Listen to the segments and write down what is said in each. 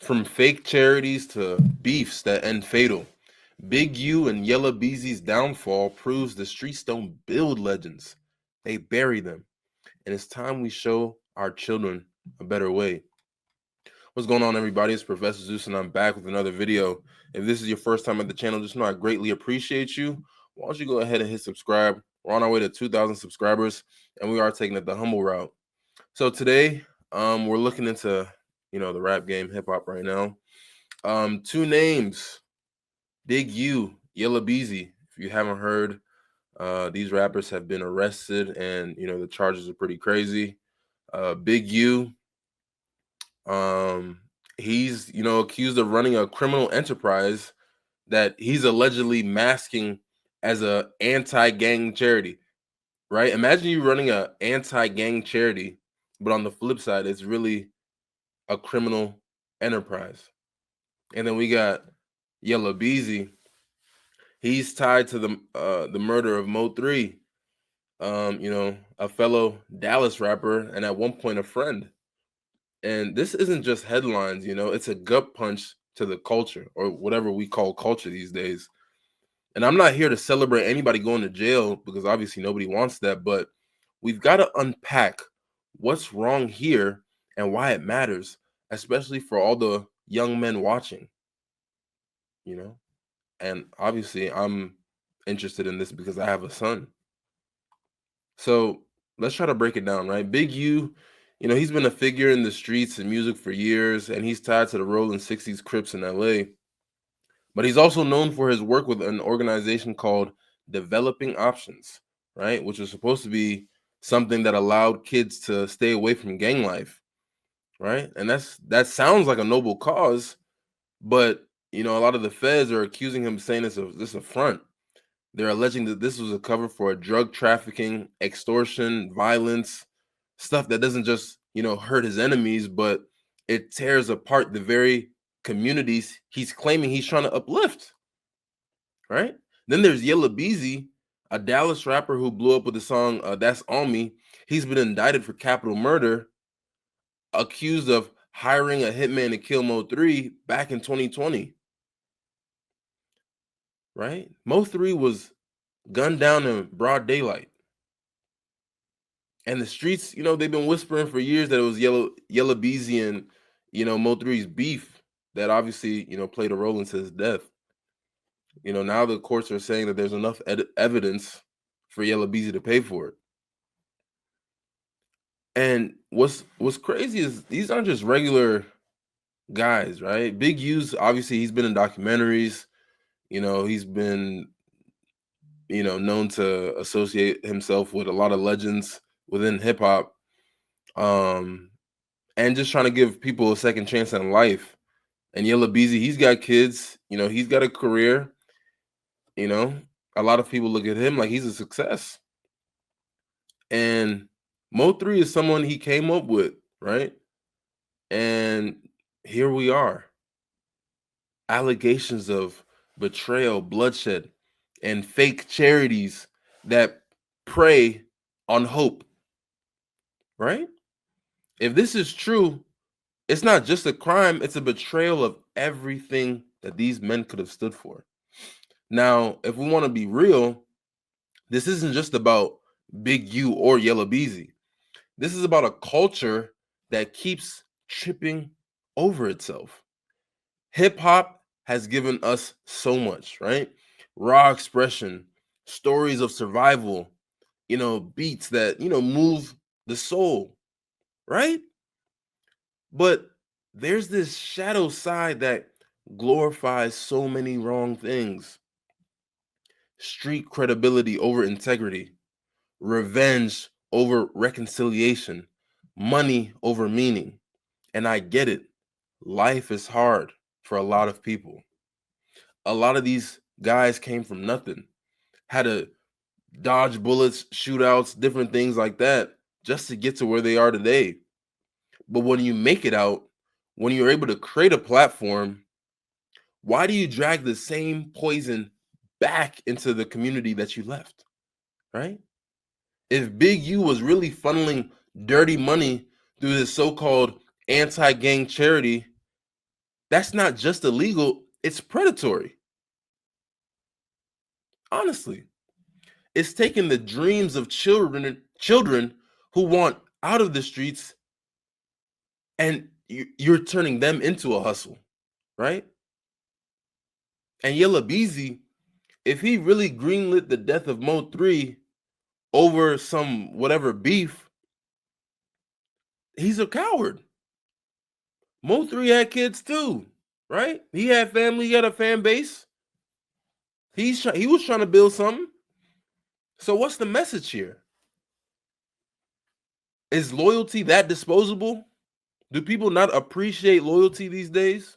From fake charities to beefs that end fatal, Big U and Yella Beezy's downfall proves the streets don't build legends, they bury them. And it's time we show our children a better way. What's going on, everybody? It's Professor Zeus, and I'm back with another video. If this is your first time at the channel, just know I greatly appreciate you. Why don't you go ahead and hit subscribe? We're on our way to 2,000 subscribers, and we are taking it the humble route. So today, we're looking into the rap game, hip hop right now. Two names: Big U, Yella Beezy. If you haven't heard, these rappers have been arrested, and the charges are pretty crazy. Big U, he's accused of running a criminal enterprise that he's allegedly masking as a anti-gang charity. Right? Imagine you running a anti-gang charity, but on the flip side, it's really a criminal enterprise. And then we got Yella Beezy. He's tied to the murder of Mo3, a fellow Dallas rapper, and at one point a friend. And this isn't just headlines, it's a gut punch to the culture, or whatever we call culture these days. And I'm not here to celebrate anybody going to jail, because obviously nobody wants that, but we've got to unpack what's wrong here and why it matters, especially for all the young men watching, you know? And obviously I'm interested in this because I have a son. So let's try to break it down, right? Big U, he's been a figure in the streets and music for years, and he's tied to the Rolling 60s Crips in LA. But he's also known for his work with an organization called Developing Options, right? Which was supposed to be something that allowed kids to stay away from gang life, right? And that sounds like a noble cause, but a lot of the feds are accusing him, saying this a front. They're alleging that this was a cover for a drug trafficking, extortion, violence, stuff that doesn't just, hurt his enemies, but it tears apart the very communities he's claiming he's trying to uplift, right? Then there's Yella Beezy, a Dallas rapper who blew up with the song That's On Me. He's been indicted for capital murder, accused of hiring a hitman to kill Mo3 back in 2020, right? Mo3 was gunned down in broad daylight. And the streets, they've been whispering for years that it was Yella Beezy and Mo3's beef that obviously played a role into his death. Now the courts are saying that there's enough evidence for Yella Beezy to pay for it. And what's crazy is these aren't just regular guys, right? Big U's, obviously he's been in documentaries. He's been known to associate himself with a lot of legends within hip hop. And just trying to give people a second chance in life. And Yella Beezy, he's got kids, he's got a career. A lot of people look at him like he's a success. And Mo3 is someone he came up with, right? And here we are. Allegations of betrayal, bloodshed, and fake charities that prey on hope, right? If this is true, it's not just a crime, it's a betrayal of everything that these men could have stood for. Now, if we want to be real, this isn't just about Big U or Yella Beezy. This is about a culture that keeps tripping over itself. Hip hop has given us so much, right? Raw expression, stories of survival, beats that, move the soul, right? But there's this shadow side that glorifies so many wrong things: street credibility over integrity, revenge over reconciliation, money over meaning. And I get it. Life is hard for a lot of people. A lot of these guys came from nothing, had to dodge bullets, shootouts, different things like that just to get to where they are today. But when you make it out, when you're able to create a platform, why do you drag the same poison back into the community that you left, right? If Big U was really funneling dirty money through this so-called anti-gang charity, That's not just illegal, it's predatory. Honestly, it's taking the dreams of children who want out of the streets, and you're turning them into a hustle, right? And Yella Beezy, if he really greenlit the death of Mo 3 over some whatever beef, he's a coward. Mo 3 had kids too, right? He had family, he had a fan base. He was trying to build something. So what's the message here? Is loyalty that disposable? Do people not appreciate loyalty these days?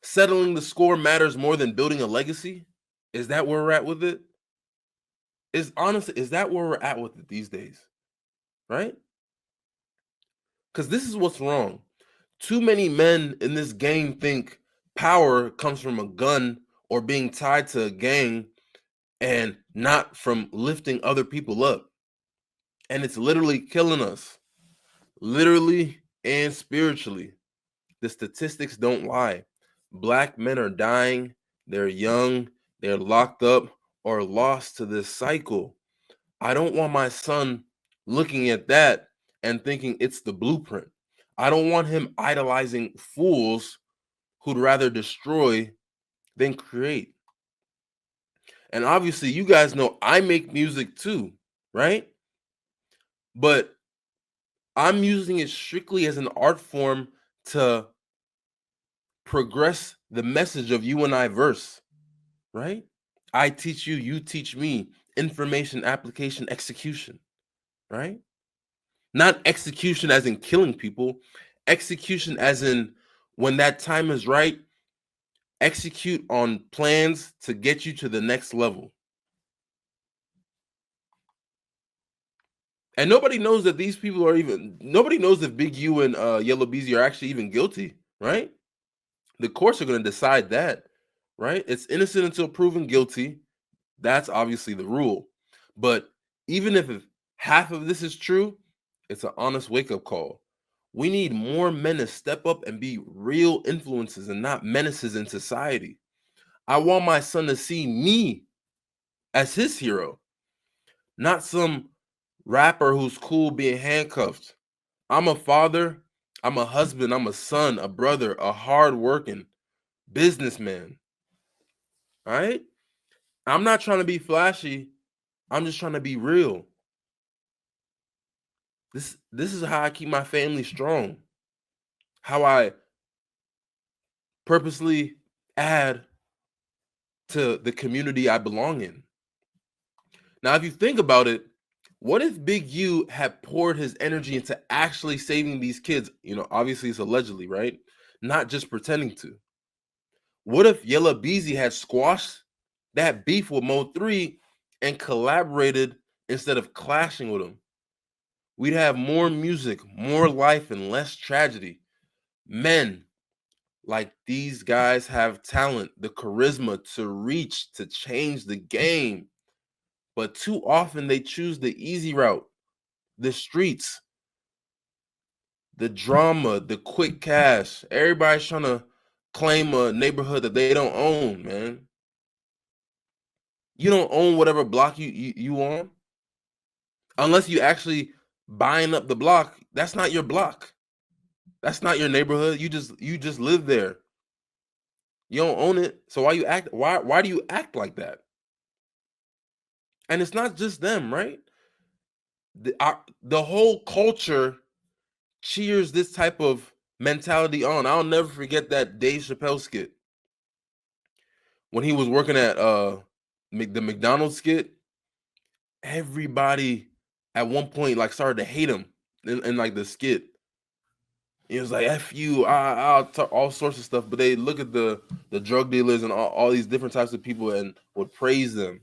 Settling the score matters more than building a legacy? Is that where we're at with it? Is that where we're at with it these days? Right? Because this is what's wrong. Too many men in this game think power comes from a gun or being tied to a gang and not from lifting other people up. And it's literally killing us, literally and spiritually. The statistics don't lie. Black men are dying, they're young, they're locked up or lost to this cycle. I don't want my son looking at that and thinking it's the blueprint. I don't want him idolizing fools who'd rather destroy than create. And obviously, you guys know I make music too, right? But I'm using it strictly as an art form to progress the message of you and I verse, right? I teach you, you teach me, information, application, execution, right? Not execution as in killing people, execution as in when that time is right, execute on plans to get you to the next level. And nobody knows that these people are even, nobody knows if Big U and Yella Beezy are actually even guilty, right? The courts are going to decide that, right? It's innocent until proven guilty. That's obviously the rule. But even if half of this is true, it's an honest wake up call. We need more men to step up and be real influences and not menaces in society. I want my son to see me as his hero, not some rapper who's cool being handcuffed. I'm a father, I'm a husband, I'm a son, a brother, a hardworking businessman. All right? I'm not trying to be flashy. I'm just trying to be real. This is how I keep my family strong. How I purposely add to the community I belong in. Now, if you think about it, what if Big U had poured his energy into actually saving these kids? You know, obviously it's allegedly, right? Not just pretending to. What if Yella Beezy had squashed that beef with Mo 3 and collaborated instead of clashing with him? We'd have more music, more life, and less tragedy. Men like these guys have talent, the charisma to reach, to change the game. But too often they choose the easy route, the streets, the drama, the quick cash. Everybody's trying to claim a neighborhood that they don't own, man. You don't own whatever block you on unless you actually buying up the block. That's not your block. That's not your neighborhood. You just live there. You don't own it. So why do you act like that? And it's not just them, right? The whole culture cheers this type of mentality on. I'll never forget that Dave Chappelle skit when he was working at the McDonald's skit. Everybody at one point like started to hate him in like the skit. He was like, "F you, I'll talk all sorts of stuff," but they look at the drug dealers and all these different types of people and would praise them.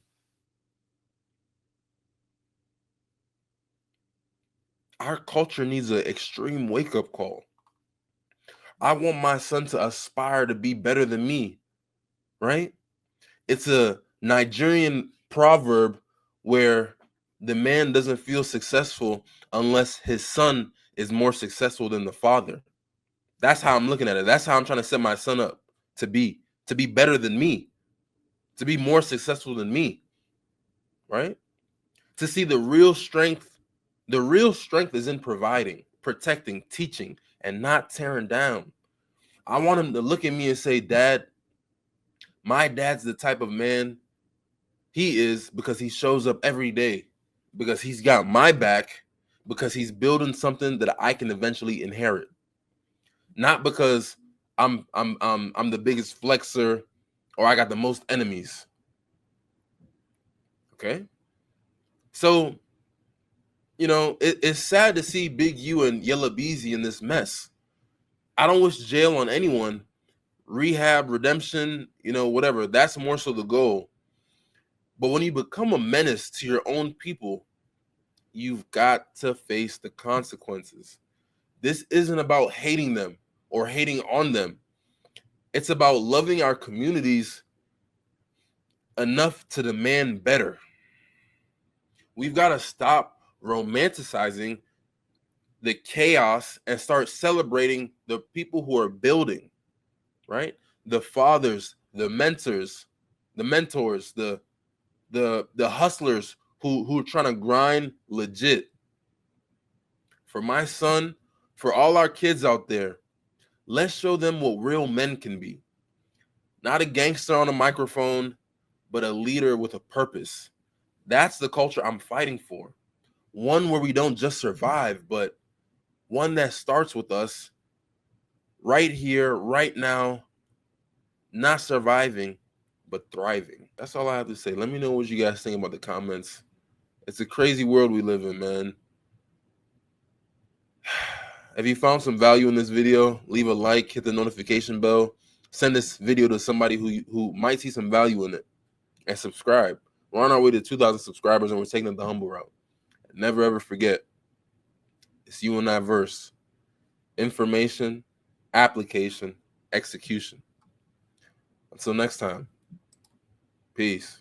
Our culture needs an extreme wake up call. I want my son to aspire to be better than me, right? It's a Nigerian proverb where the man doesn't feel successful unless his son is more successful than the father. That's how I'm looking at it. That's how I'm trying to set my son up to be better than me, to be more successful than me, right? To see the real strength. The real strength is in providing, protecting, teaching, and not tearing down. I want him to look at me and say, Dad, my dad's the type of man he is because he shows up every day, because he's got my back, because he's building something that I can eventually inherit. Not because I'm the biggest flexer or I got the most enemies. Okay? So, it's sad to see Big U and Yella Beezy in this mess. I don't wish jail on anyone. Rehab, redemption, whatever. That's more so the goal. But when you become a menace to your own people, you've got to face the consequences. This isn't about hating them or hating on them. It's about loving our communities enough to demand better. We've got to stop romanticizing the chaos and start celebrating the people who are building, right? The fathers, the mentors, the hustlers who are trying to grind legit. For my son, for all our kids out there, let's show them what real men can be. Not a gangster on a microphone, but a leader with a purpose. That's the culture I'm fighting for. One where we don't just survive, but one that starts with us right here, right now, not surviving, but thriving. That's all I have to say. Let me know what you guys think about the comments. It's a crazy world we live in, man. If you found some value in this video, leave a like, hit the notification bell, send this video to somebody who might see some value in it, and subscribe. We're on our way to 2,000 subscribers, and we're taking it the humble route. Never ever forget, it's you and I verse. Information, application, execution. Until next time, peace.